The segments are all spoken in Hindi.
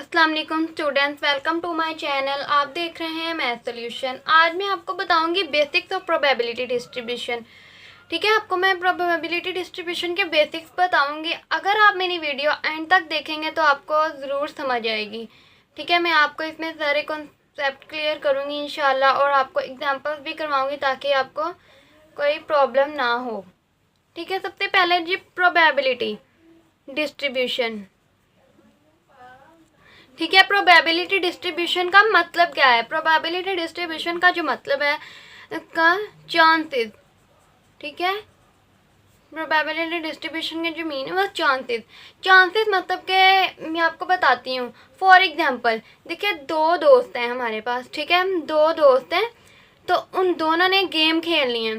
अस्सलाम वालेकुम students, welcome to my channel. आप देख रहे हैं मैथ सॉल्यूशन। आज मैं आपको बताऊंगी बेसिक्स ऑफ प्रोबेबिलिटी डिस्ट्रीब्यूशन। ठीक है, आपको मैं प्रोबेबिलिटी डिस्ट्रीब्यूशन के बेसिक्स बताऊंगी। अगर आप मेरी वीडियो एंड तक देखेंगे तो आपको ज़रूर समझ आएगी। ठीक है, मैं आपको इसमें सारे कॉन्सेप्ट क्लियर करूँगी इंशाल्लाह, और आपको एग्जाम्पल्स भी करवाऊँगी ताकि आपको कोई प्रॉब्लम ना हो। ठीक है, सबसे पहले जी प्रोबेबिलिटी डिस्ट्रीब्यूशन। ठीक है, प्रोबेबिलिटी डिस्ट्रीब्यूशन का मतलब क्या है? प्रोबेबिलिटी डिस्ट्रीब्यूशन का जो मतलब है का चांसेस। ठीक है, प्रोबेबिलिटी डिस्ट्रीब्यूशन के जो मीन है वो चांसेस मतलब के मैं आपको बताती हूँ। फॉर एग्जांपल देखिए, दो दोस्त हैं हमारे पास। ठीक है, दो दोस्त हैं, तो उन दोनों ने गेम खेलनी है।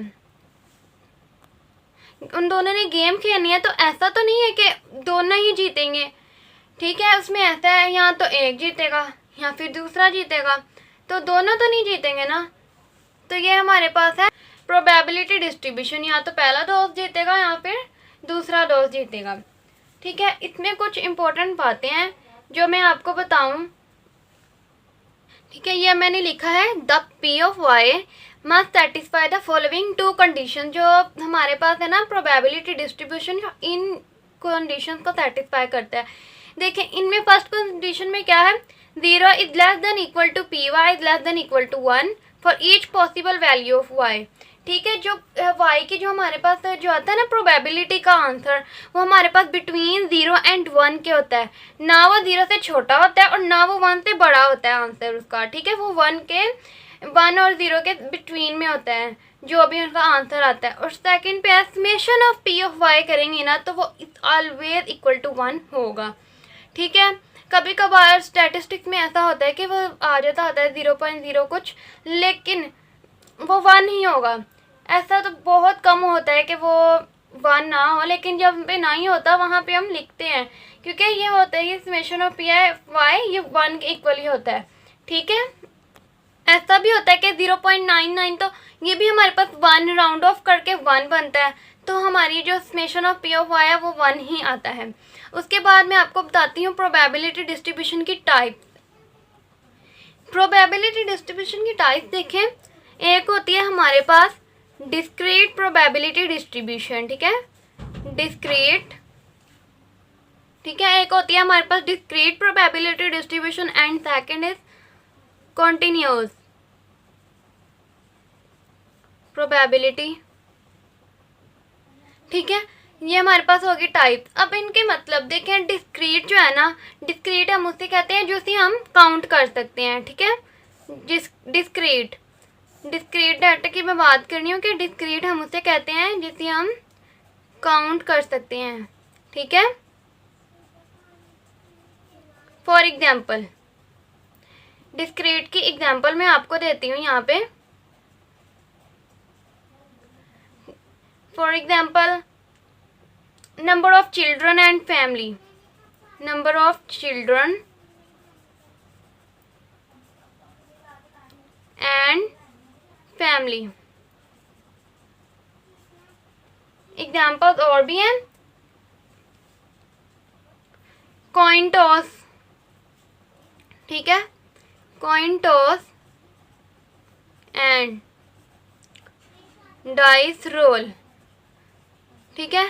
तो ऐसा तो नहीं है कि दोनों ही जीतेंगे। ठीक है, उसमें ऐसा है यहाँ तो एक जीतेगा या फिर दूसरा जीतेगा, तो दोनों तो नहीं जीतेंगे ना। तो ये हमारे पास है प्रोबेबिलिटी डिस्ट्रीब्यूशन, या तो पहला दोस्त जीतेगा या फिर दूसरा दोस्त जीतेगा। ठीक है, इसमें कुछ इम्पोर्टेंट बातें हैं जो मैं आपको बताऊं। ठीक है, ये मैंने लिखा है the P of Y must satisfy the following two condition. जो हमारे पास है ना प्रोबेबिलिटी डिस्ट्रीब्यूशन, इन कंडीशन को सेटिस्फाई करता है। देखिए, इनमें फर्स्ट कंडीशन में क्या है? 0 is less than equal to P Y is less than equal to 1 for each possible value of Y. ठीक है, जो वाई की जो हमारे पास जो आता है ना प्रोबेबिलिटी का आंसर, वो हमारे पास बिटवीन 0 एंड 1 के होता है। ना वो 0 से छोटा होता है और ना वो 1 से बड़ा होता है आंसर उसका। ठीक है, वो 1 और 0 के बिटवीन में होता है जो भी उनका आंसर आता है। और सेकंड पे summation of P of Y करेंगे ना, तो वो ऑलवेज इक्वल टू 1 होगा। ठीक है, कभी कभार स्टैटिस्टिक्स में ऐसा होता है कि वो आ जाता होता है 0.0 कुछ, लेकिन वो 1 ही होगा। ऐसा तो बहुत कम होता है कि वो 1 ना हो, लेकिन जब पे ना ही होता वहाँ पे हम लिखते हैं, क्योंकि ये होता है समेशन ऑफ पी वाई ये 1 के इक्वल ही होता है। ठीक है, ऐसा भी होता है कि 0.99, तो ये भी हमारे पास 1 राउंड ऑफ करके 1 बनता है, तो हमारी जो summation of P of Y है वो 1 ही आता है। उसके बाद मैं आपको बताती हूँ प्रोबेबिलिटी डिस्ट्रीब्यूशन की टाइप। प्रोबेबिलिटी डिस्ट्रीब्यूशन की टाइप देखें, एक होती है हमारे पास डिस्क्रीट प्रोबेबिलिटी डिस्ट्रीब्यूशन। ठीक है, डिस्क्रीट। ठीक है, एक होती है हमारे पास discrete probability distribution and second is continuous probability. ठीक है, ये हमारे पास होगी टाइप। अब इनके मतलब देखें, डिस्क्रीट जो है ना, डिस्क्रीट हम उसे कहते हैं जिसे हम काउंट कर सकते हैं। ठीक है, डिस्क्रीट डाटा की मैं बात कर रही हूँ कि डिस्क्रीट हम उसे कहते हैं जिसे हम काउंट कर सकते हैं। ठीक है, फॉर एग्जाम्पल डिस्क्रीट की एग्जाम्पल मैं आपको देती हूँ यहाँ पे। For example number of children and family, number of children and family। Examples और भी हैं, कॉइन टॉस। ठीक है, coin toss and dice role. ठीक है,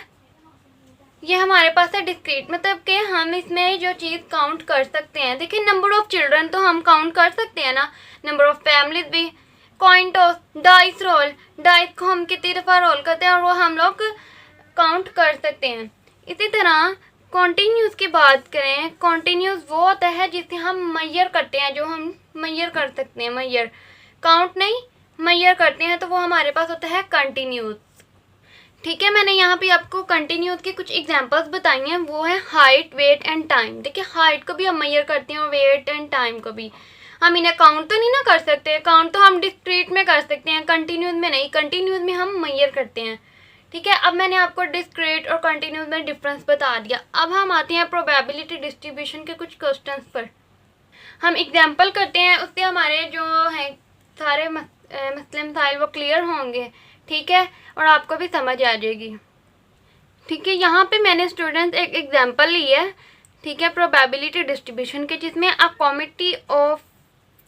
ये हमारे पास है डिस्क्रीट, मतलब कि हम इसमें जो चीज़ काउंट कर सकते हैं। देखिए, नंबर ऑफ चिल्ड्रन तो हम काउंट कर सकते हैं ना, नंबर ऑफ फैमिलीज भी। Coin toss, dice role, dice को हम कितनी दफ़ा रोल करते हैं और वो हम लोग काउंट कर सकते हैं। इसी तरह कॉन्टीन्यूस की बात करें, कॉन्टीन्यूस वो होता है जिसे हम मैयर करते हैं, जो हम मैयर कर सकते हैं, मैयर काउंट नहीं मैयर करते हैं, तो वो हमारे पास होता है कंटिन्यूस। ठीक है, मैंने यहाँ पे आपको कंटिन्यूस की कुछ एग्जांपल्स बताई हैं, वो है हाइट, वेट एंड टाइम। देखिए, हाइट को भी हम मेजर करते हैं और वेट एंड टाइम को भी। हम इन्हें काउंट तो नहीं ना कर सकते, काउंट तो हम डिस्क्रीट में कर सकते हैं, कंटिन्यूस में नहीं, कंटिन्यूस में हम मेजर करते हैं। ठीक है, अब मैंने आपको डिस्क्रीट और कंटिन्यूस में डिफरेंस बता दिया। अब हम आते हैं प्रोबेबिलिटी डिस्ट्रीब्यूशन के कुछ क्वेश्चंस पर। हम एग्जाम्पल करते हैं, उससे हमारे जो है सारे मसले मसाइल वो क्लियर होंगे। ठीक है, और आपको भी समझ आ जाएगी। ठीक है, यहाँ पे मैंने स्टूडेंट्स एक एग्जांपल ली है ठीक है, प्रोबेबिलिटी डिस्ट्रीब्यूशन के, जिसमें a committee of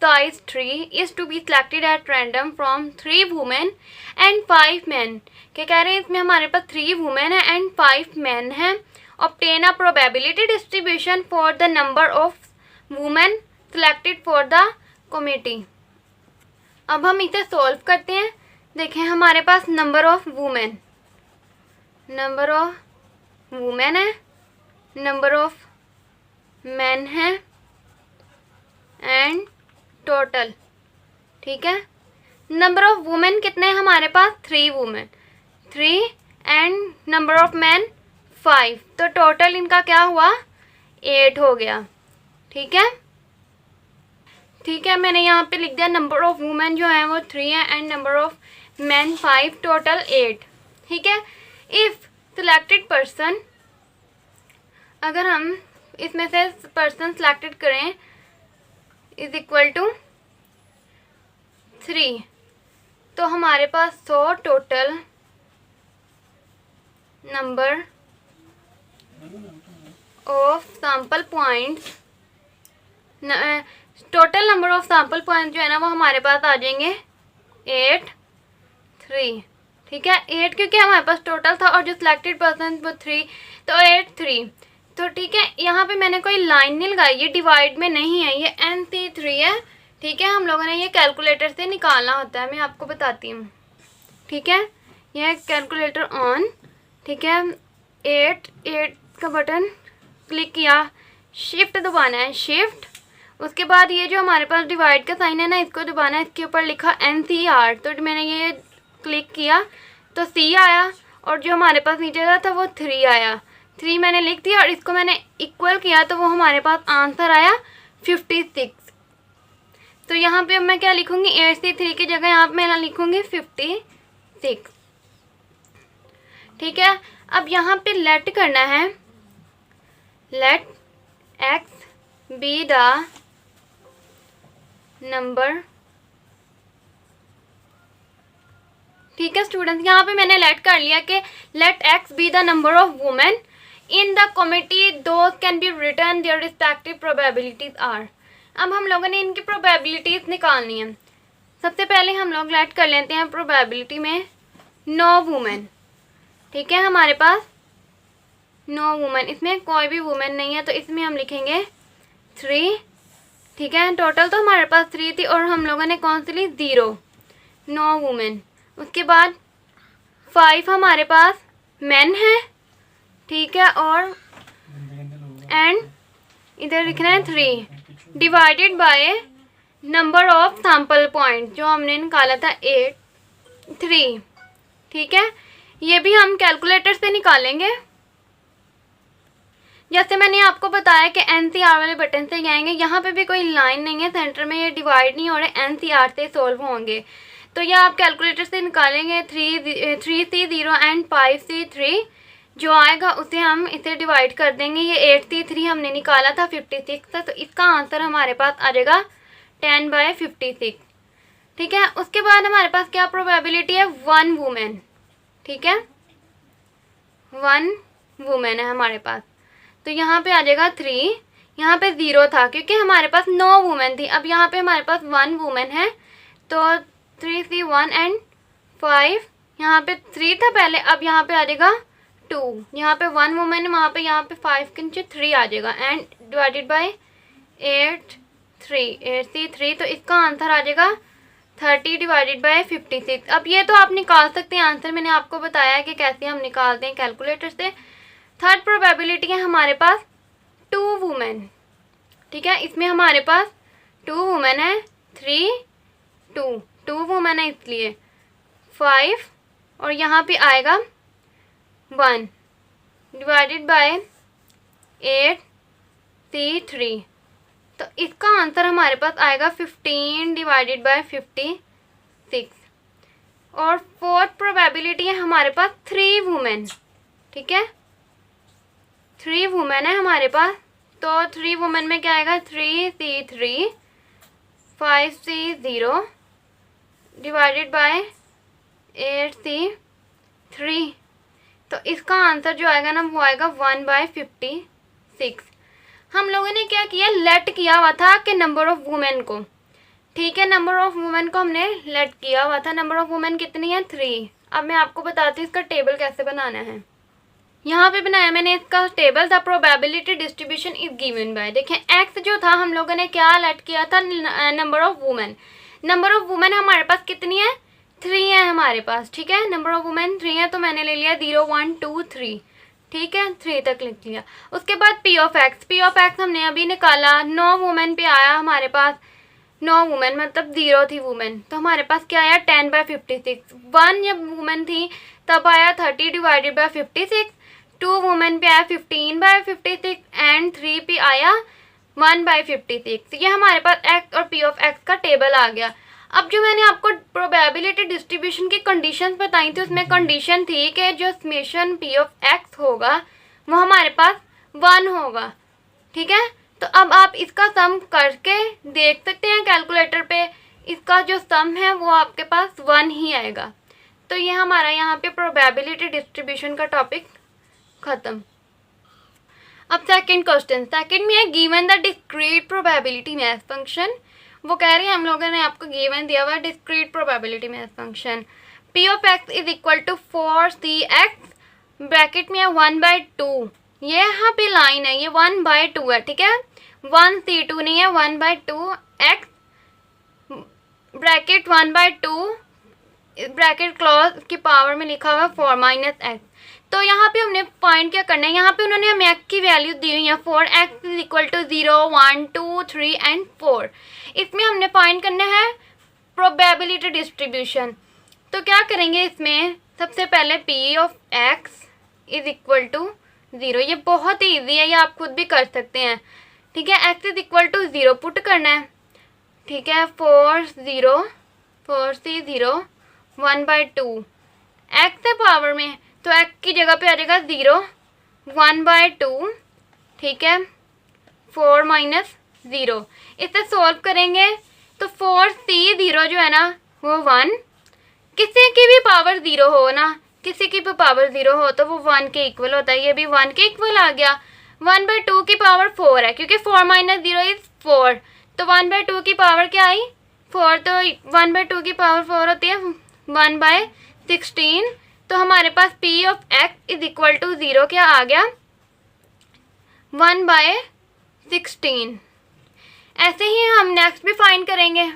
size 3 is to be selected at random from 3 women and 5 men। क्या कह रहे हैं, इसमें हमारे पास 3 women है and 5 men है। obtain a probability distribution for the number of women selected for the committee। अब हम इसे सॉल्व करते हैं। देखें, हमारे पास नंबर ऑफ वुमेन है, नंबर ऑफ मैन है एंड टोटल। ठीक है, नंबर ऑफ वुमेन कितने हैं हमारे पास, 3 women, 3 and number of man 5, तो टोटल इनका क्या हुआ, 8 हो गया। ठीक है, मैंने यहाँ पे लिख दिया नंबर ऑफ वुमेन जो है वो 3 है and number of man 5, total 8। ठीक है, इफ़ सिलेक्टेड पर्सन, अगर हम इसमें से पर्सन सिलेक्टेड करें इज इक्वल टू 3, तो हमारे पास 100 total number of sample points, total number of sample points जो है ना वो हमारे पास आ जाएंगे 8, 3। ठीक है, 8 क्योंकि हमारे पास टोटल था और जो सिलेक्टेड पर्सन वो 3, तो 8, 3। तो ठीक है, यहाँ पे मैंने कोई लाइन नहीं लगाई, ये डिवाइड में नहीं है, ये NC3 है। ठीक है, हम लोगों ने ये कैलकुलेटर से निकालना होता है, मैं आपको बताती हूँ। ठीक है, यह कैलकुलेटर ऑन। ठीक है, 8 का बटन क्लिक किया, शिफ्ट दबाना है, शिफ्ट, उसके बाद ये जो हमारे पास डिवाइड का साइन है ना, इसको दबाना है, इसके ऊपर लिखा NCR, तो मैंने ये क्लिक किया तो C आया और जो हमारे पास नीचे था वो 3 आया, 3 मैंने लिख दिया और इसको मैंने इक्वल किया तो वो हमारे पास आंसर आया 56। तो यहाँ पे अब मैं क्या लिखूँगी, 8C3 की जगह यहाँ पे मैं लिखूँगी 56। ठीक है, अब यहाँ पे लेट करना है, let x be the number. ठीक है स्टूडेंट्स, यहाँ पे मैंने लेट कर लिया कि let x be the number of women in the committee, those can be return their respective probabilities are. अब हम लोगों ने इनकी प्रोबेबिलिटीज निकालनी है। सबसे पहले हम लोग लेट कर लेते हैं प्रोबेबिलिटी में नो वुमेन। ठीक है, हमारे पास नो वुमेन, इसमें कोई भी वुमेन नहीं है, तो इसमें हम लिखेंगे 3। ठीक है, टोटल तो हमारे पास 3 थी और हम लोगों ने कौन सी ली, 0, नो वुमेन। उसके बाद 5 हमारे पास मैन है। ठीक है, और एंड इधर लिखना है 3 divided by number of sample point जो हमने निकाला था 8, 3। ठीक है, ये भी हम कैलकुलेटर से निकालेंगे। जैसे मैंने आपको बताया कि NCR वाले बटन से जाएंगे, यहाँ पे भी कोई लाइन नहीं है सेंटर में, ये डिवाइड नहीं हो रहे, NCR से सोल्व होंगे। तो ये आप कैलकुलेटर से निकालेंगे 3C0 एंड 5C3, जो आएगा उसे हम इसे डिवाइड कर देंगे। ये 8C3 हमने निकाला था 56 था, तो इसका आंसर हमारे पास आ जाएगा 10/56। ठीक है, उसके बाद हमारे पास क्या प्रोबेबिलिटी है, 1 वुमेन। ठीक है, 1 वुमेन है हमारे पास, तो यहाँ पे आ जाएगा 3, यहाँ पे 0 था क्योंकि हमारे पास 9 वुमेन थी। अब यहाँ पे हमारे पास 1 वुमेन है, तो 3C1 एंड 5, यहाँ पे 3 था पहले, अब यहाँ पे आ जाएगा 2, यहाँ पे 1 वुमेन है, वहाँ पे यहाँ पे 5 के नीचे 3 आ जाएगा एंड डिवाइडेड बाय 8C3, तो इसका आंसर आ जाएगा 30 डिवाइडेड बाय 56। अब ये तो आप निकाल सकते हैं आंसर, मैंने आपको बताया कि कैसे हम निकालते हैं कैलकुलेटर से। थर्ड प्रोबेबिलिटी है हमारे पास 2 वुमेन। ठीक है, इसमें हमारे पास 2 वुमेन है, 3, 2 वुमेन है इसलिए 5, और यहाँ पे आएगा 1 डिवाइडेड बाय 8C3, तो इसका आंसर हमारे पास आएगा 15 डिवाइडेड बाय 56। और फोर्थ प्रोबेबिलिटी है हमारे पास 3 वुमेन। ठीक है, 3 वुमेन है हमारे पास, तो 3 वुमेन में क्या आएगा, 3C3 5C0 divided by 8C3, तो इसका आंसर जो आएगा ना वो आएगा 1/56। हम लोगों ने क्या किया, लेट किया हुआ था कि नंबर ऑफ वुमेन को, ठीक है, नंबर ऑफ वुमेन को हमने लेट किया हुआ था। नंबर ऑफ वुमेन कितनी है, 3। अब मैं आपको बताती हूँ इसका टेबल कैसे बनाना है। यहाँ पे बनाया मैंने इसका table. The probability distribution is given by, देखें एक्स जो था हम लोगों ने क्या लेट किया था, number of women. Number of women हमारे पास कितनी है, 3 है हमारे पास, ठीक है, नंबर ऑफ वुमेन 3 है, तो मैंने ले लिया 0 1 2 3, ठीक है, 3 तक लिख लिया। उसके बाद पी ऑफ एक्स हमने अभी निकाला, 9 वुमेन पे आया हमारे पास, 9 वुमेन मतलब 0 थी वुमेन, तो हमारे पास क्या आया 10/56। 1 जब वुमेन थी तब आया 30 डिवाइडेड बाय 56। 2 वुमेन पे आया 15/56 एंड 3 पे आया 1/56। ये हमारे पास एक्स और पी ऑफ एक्स का टेबल आ गया। अब जो मैंने आपको प्रोबेबिलिटी डिस्ट्रीब्यूशन की कंडीशंस बताई थी, उसमें कंडीशन थी कि जो समेशन पी ऑफ एक्स होगा वो हमारे पास 1 होगा, ठीक है। तो अब आप इसका सम करके देख सकते हैं कैलकुलेटर पे, इसका जो सम है वो आपके पास 1 ही आएगा। तो ये हमारा यहाँ पे प्रोबेबिलिटी डिस्ट्रीब्यूशन का टॉपिक खत्म। अब सेकंड क्वेश्चन, सेकंड में है given the discrete probability mass function. वो कह रही है हम लोगों ने आपको गिवन दिया हुआ discrete probability mass function P of X is equal to 4c(x) bracket में है 1/2। ये यहाँ पे लाइन है, ये 1/2 है, ठीक है, 1c2 नहीं है, 1/2x ब्रैकेट 1/2 ब्रैकेट क्लोज की पावर में लिखा हुआ 4 - x। तो यहाँ पे हमने पॉइंट क्या करना है, यहाँ पे उन्होंने हमें x की वैल्यू दी हुई है 4x is equal to 0 1 2 3 and 4। इसमें हमने पॉइंट करना है प्रोबेबिलिटी डिस्ट्रीब्यूशन। तो क्या करेंगे इसमें, सबसे पहले p of x is equal to 0। ये बहुत ही ईजी है, ये आप खुद भी कर सकते हैं, ठीक है। x is equal to 0 put करना है, ठीक है, 4c(0) 1/2 x है पावर में, तो x की जगह पे आ जाएगा 0 1/2, ठीक है, 4 - 0। इसे सॉल्व करेंगे तो 4c(0) जो है ना वो 1, किसी की भी पावर 0 हो ना, किसी की भी पावर 0 हो तो वो 1 के इक्वल होता है, ये भी 1 के इक्वल आ गया। 1/2 की पावर 4 है, क्योंकि 4 - 0 इज 4, तो 1/2 की पावर क्या आई 4, तो 1/2 की पावर 4 होती है 1/16। तो हमारे पास p of x is equal to 0 क्या आ गया 1/16। ऐसे ही हम नेक्स्ट भी फाइंड करेंगे,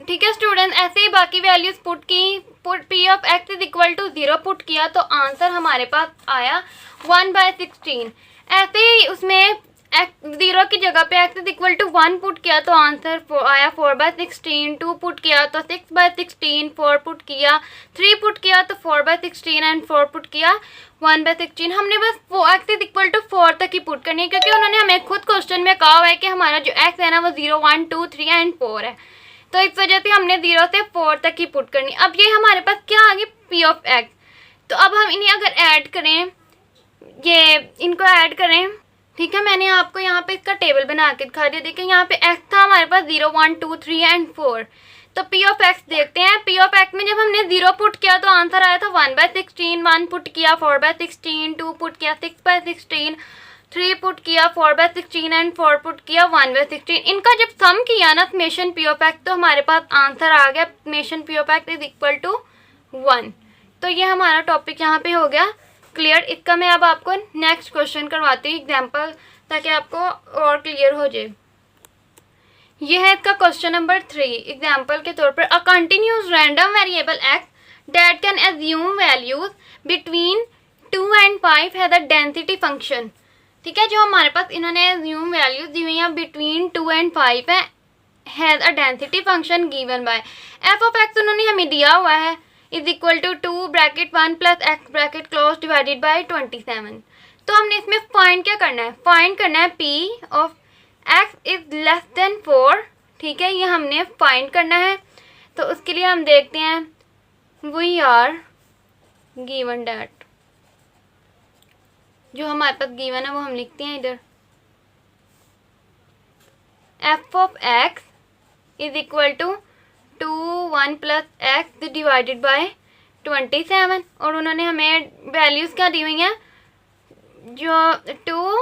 ठीक है स्टूडेंट। ऐसे ही बाकी वैल्यूज पुट की, put p of x is equal to 0 put किया तो आंसर हमारे पास आया 1/16। ऐसे ही उसमें 0 की जगह पे x is equal to 1 put किया तो आंसर आया 4/16। 2 पुट किया तो 6/16, 4 पुट किया, 3 पुट किया तो 4/16 एंड 4 पुट किया 1/16। हमने बस x इज इक्वल टू 4 तक ही पुट करनी है, क्योंकि उन्होंने हमें खुद क्वेश्चन में कहा हुआ है कि हमारा जो x है ना वो 0 1 2 3 एंड 4 है, तो इस वजह से हमने 0 से 4 तक ही पुट करनी। अब ये हमारे पास क्या आ गई p ऑफ x। तो अब हम इन्हें अगर ऐड करें, ये इनको ऐड करें, ठीक है, मैंने आपको यहाँ पे इसका टेबल बना के दिखा दिया। देखिए यहाँ पे x था हमारे पास 0 1 2 3 एंड 4, तो p ऑफ x देखते हैं। p ऑफ x में जब हमने 0 पुट किया तो आंसर आया था 1/16, 1 पुट किया 4/16, 2 पुट किया 6/16, 3 पुट किया 4/16 एंड 4 पुट किया 1/16। इनका जब सम किया ना समेशन p ऑफ x, तो हमारे पास आंसर आ गया summation p of x is equal to 1। तो ये हमारा टॉपिक यहाँ पे हो गया क्लियर। इसका मैं अब आपको नेक्स्ट क्वेश्चन करवाती हूँ एग्जाम्पल, ताकि आपको और क्लियर हो जाए। ये है इसका क्वेश्चन नंबर 3 एग्जाम्पल के तौर पर। A continuous random variable x that can assume values between 2 and 5 है द डेंसिटी फंक्शन, ठीक है। जो हमारे पास इन्होंने एज्यूम वैल्यूज दी हुई हैं बिटवीन 2 and 5 है the density function given by F of X उन्होंने हमें दिया हुआ है is equal to 2 bracket 1 plus X bracket close divided by 27। तो हमने इसमें फाइंड क्या करना है, फाइंड करना है p of x is less then 4, ठीक है, ये हमने फाइंड करना है। तो उसके लिए हम देखते हैं वी आर गिवन डैट, जो हमारे पास गिवन है वो हम लिखते हैं इधर, f of x is equal to 2 1 plus X divided by 27। और उन्होंने हमें वैल्यूज़ क्या दी हुई हैं, जो 2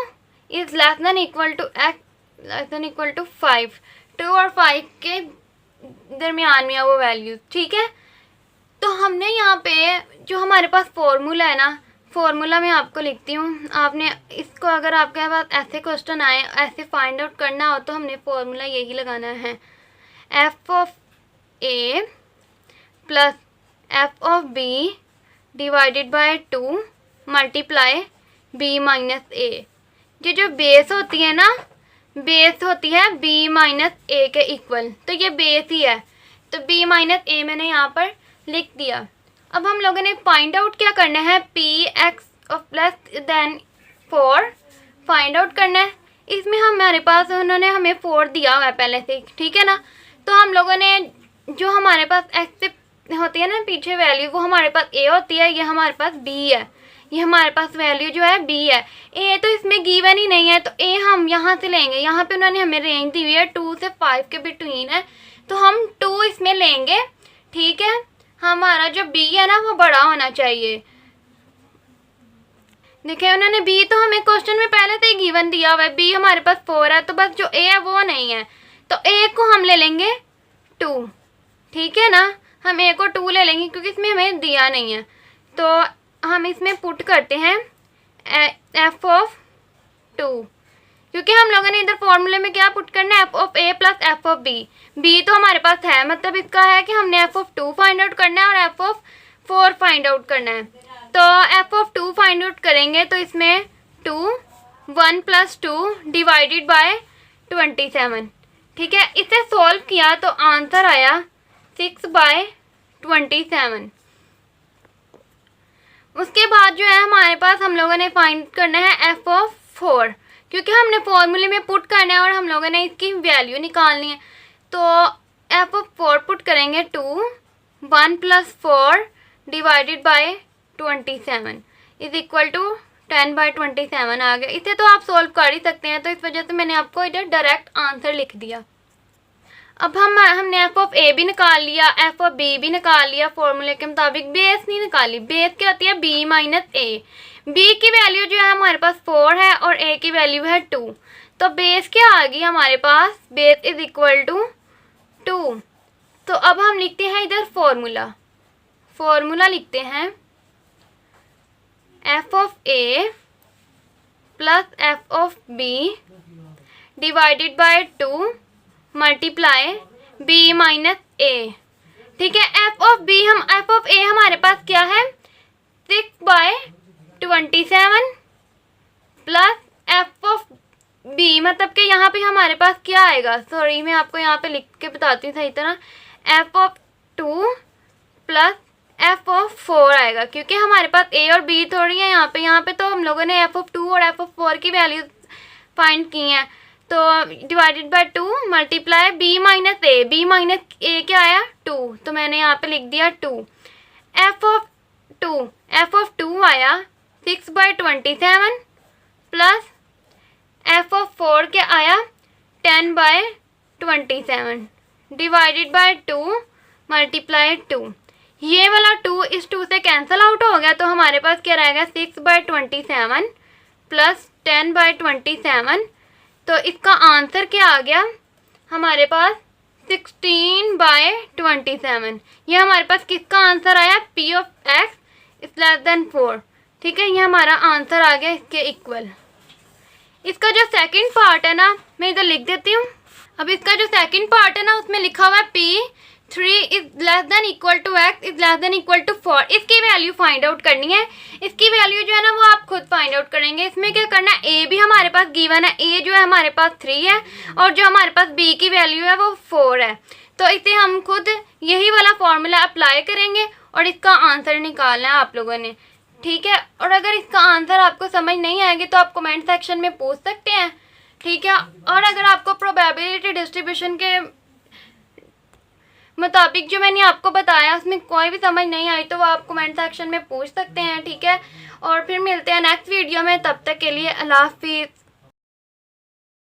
is less than equal to X less than equal to 5, 2 और 5 के दरमियान में है वो वैल्यूज़, ठीक है। तो हमने यहाँ पे जो हमारे पास फॉर्मूला है ना, फॉर्मूला मैं आपको लिखती हूँ। आपने इसको अगर आपके पास ऐसे क्वेश्चन आए, ऐसे फाइंड आउट करना हो, तो हमने फॉर्मूला यही लगाना है, F of A plus F of B divided by 2 multiply B minus A. ये जो बेस होती है ना, बेस होती है b माइनस ए के इक्वल, तो ये बेस ही है, तो b माइनस ए मैंने यहाँ पर लिख दिया। अब हम लोगों ने फाइंड आउट क्या करना है, P x of less than 4 find out करना है। इसमें हमारे पास उन्होंने हमें 4 दिया हुआ है पहले से, ठीक है ना। तो हम लोगों ने जो हमारे पास एक्स से होती है ना पीछे वैल्यू, वो हमारे पास a होती है, ये हमारे पास b है, ये हमारे पास वैल्यू जो है b है। a तो इसमें गिवन ही नहीं है, तो a हम यहाँ से लेंगे। यहाँ पे उन्होंने हमें रेंज दी हुई है 2 से 5 के बिटवीन है, तो हम 2 इसमें लेंगे, ठीक है। हमारा जो b है ना वो बड़ा होना चाहिए। देखिए उन्होंने b तो हमें क्वेश्चन में पहले से ही गिवन दिया हुआ है, b हमारे पास 4 है, तो बस जो a है वो नहीं है, तो a को हम ले लेंगे 2, ठीक है ना। हम a को 2 ले लेंगे क्योंकि इसमें हमें दिया नहीं है। तो हम इसमें पुट करते हैं एफ ऑफ 2, क्योंकि हम लोगों ने इधर फॉर्मूले में क्या पुट करना है, F of A plus F of B. B तो हमारे पास है, मतलब इसका है कि हमने एफ ऑफ 2 फाइंड आउट करना है और एफ ऑफ 4 फाइंड आउट करना है। तो एफ ऑफ 2 फाइंड आउट करेंगे तो इसमें 2 1 प्लस 2 डिवाइडेड बाय 27, ठीक है। इसे सॉल्व किया तो आंसर आया 6/27। उसके बाद जो है हमारे पास हम लोगों ने फाइंड करना है एफ ऑफ 4, क्योंकि हमने फॉर्मूले में पुट करना है और हम लोगों ने इसकी वैल्यू निकालनी है। तो एफ ऑफ 4 पुट करेंगे 2 1 plus 4 divided by 27 is equal to 10/27 आ गया। इसे तो आप सॉल्व कर ही सकते हैं, तो इस वजह से मैंने आपको इधर डायरेक्ट आंसर लिख दिया। अब हमने एफ ऑफ ए भी निकाल लिया, एफ ऑफ बी भी निकाल लिया फॉर्मूले के मुताबिक। बेस नहीं निकाली, बेस क्या होती है बी माइनस ए। बी की वैल्यू जो है हमारे पास 4 है और ए की वैल्यू है 2, तो बेस क्या आ गई हमारे पास, बेस इज इक्वल टू 2। तो अब हम लिखते हैं इधर फॉर्मूला लिखते हैं F of A plus F of B divided by 2 multiply B minus A, ठीक है। F of B F of A हमारे पास क्या है 6/27 प्लस एफ ऑफ बी, मतलब कि यहाँ पे हमारे पास क्या आएगा, सॉरी मैं आपको यहाँ पे लिख के बताती हूँ सही तरह, F of 2 plus F of 4 आएगा, क्योंकि हमारे पास ए और बी थोड़ी है यहाँ पे तो हम लोगों ने एफ ऑफ 2 और एफ ऑफ 4 की वैल्यू फाइंड की हैं। तो divided by 2 multiply B minus A क्या आया 2, तो मैंने यहाँ पे लिख दिया 2। एफ ऑफ 2 आया 6/27 प्लस एफ ऑफ 4 क्या आया 10/27 डिवाइडेड बाय 2 मल्टीप्लाई 2। ये वाला 2 इस 2 से कैंसिल आउट हो गया, तो हमारे पास क्या रहेगा 6/27 प्लस 10/27। तो इसका आंसर क्या आ गया हमारे पास 16/27। ये हमारे पास किसका आंसर आया, P of X is less then 4, ठीक है। ये हमारा आंसर आ गया इसके इक्वल। इसका जो सेकंड पार्ट है ना, मैं इधर लिख देती हूँ। अब इसका जो सेकंड पार्ट है ना, उसमें लिखा हुआ है P3 is less than equal to X is less than equal to 4। इसकी वैल्यू फाइंड आउट करनी है। इसकी वैल्यू जो है ना वो आप खुद फाइंड आउट करेंगे। इसमें क्या करना है, ए भी हमारे पास गिवन है, ए जो है हमारे पास 3 है और जो हमारे पास बी की वैल्यू है वो 4 है। तो इसे हम खुद यही वाला फॉर्मूला अप्लाई करेंगे और इसका आंसर निकालना है आप लोगों ने, ठीक है। और अगर इसका आंसर आपको समझ नहीं आएगी तो आप कमेंट सेक्शन में पूछ सकते हैं, ठीक है। और अगर आपको प्रोबेबिलिटी डिस्ट्रीब्यूशन के मुताबिक जो मैंने आपको बताया उसमें कोई भी समझ नहीं आई तो वो आप कमेंट सेक्शन में पूछ सकते हैं, ठीक है। और फिर मिलते हैं नेक्स्ट वीडियो में, तब तक के लिए अल्लाह हाफिज़।